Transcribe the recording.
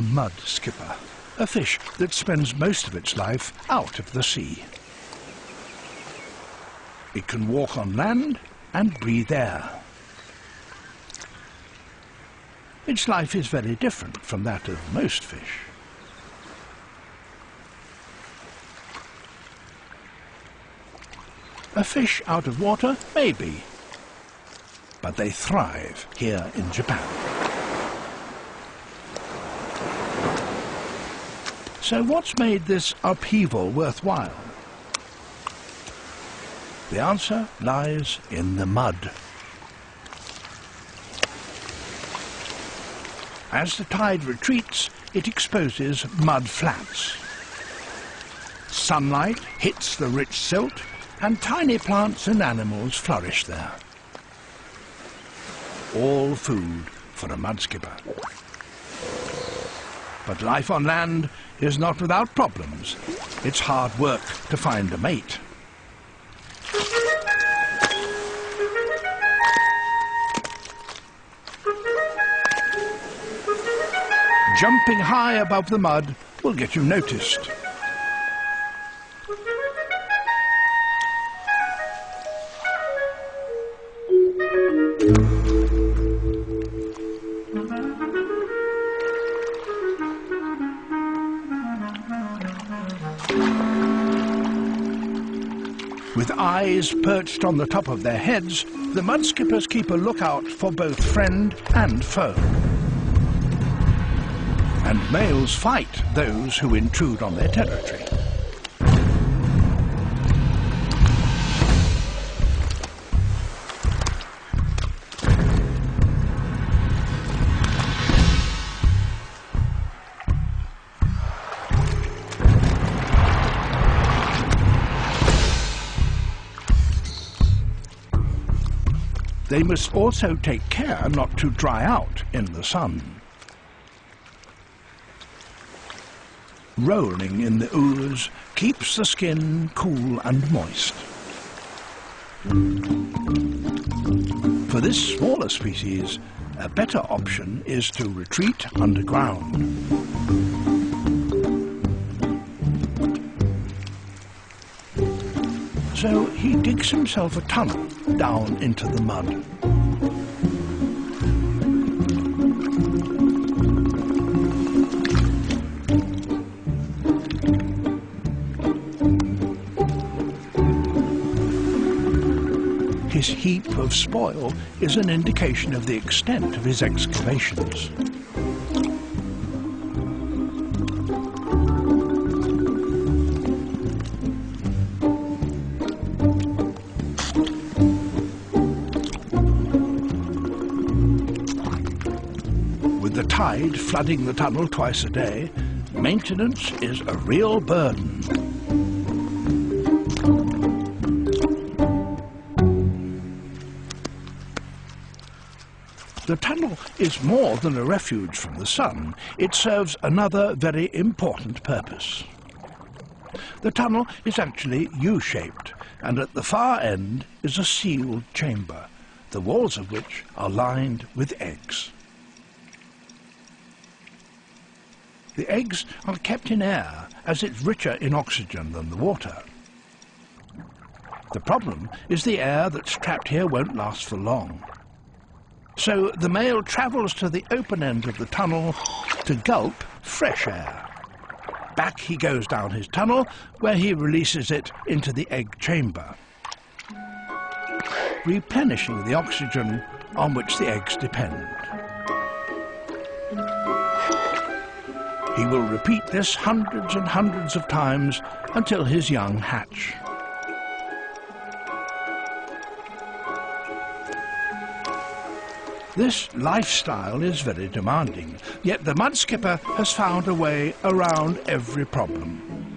a mud skipper, a fish that spends most of its life out of the sea. It can walk on land and breathe air. Its life is very different from that of most fish. A fish out of water, maybe, but they thrive here in Japan. So what's made this upheaval worthwhile? The answer lies in the mud. As the tide retreats, it exposes mud flats. Sunlight hits the rich silt, and tiny plants and animals flourish there. All food for a mud skipper. But life on land is not without problems. It's hard work to find a mate. Jumping high above the mud will get you noticed. With eyes perched on the top of their heads, the mud skippers keep a lookout for both friend and foe. And males fight those who intrude on their territory. They must also take care not to dry out in the sun. Rolling in the ooze keeps the skin cool and moist. For this smaller species, a better option is to retreat underground. So he digs himself a tunnel down into the mud. His heap of spoil is an indication of the extent of his excavations. With the tide flooding the tunnel twice a day, maintenance is a real burden. The tunnel is more than a refuge from the sun. It serves another very important purpose. The tunnel is actually U-shaped, and at the far end is a sealed chamber, the walls of which are lined with eggs. The eggs are kept in air, as it's richer in oxygen than the water. The problem is the air that's trapped here won't last for long. So the male travels to the open end of the tunnel to gulp fresh air. Back he goes down his tunnel, where he releases it into the egg chamber, replenishing the oxygen on which the eggs depend. He will repeat this hundreds and hundreds of times until his young hatch. This lifestyle is very demanding, yet the mud skipper has found a way around every problem.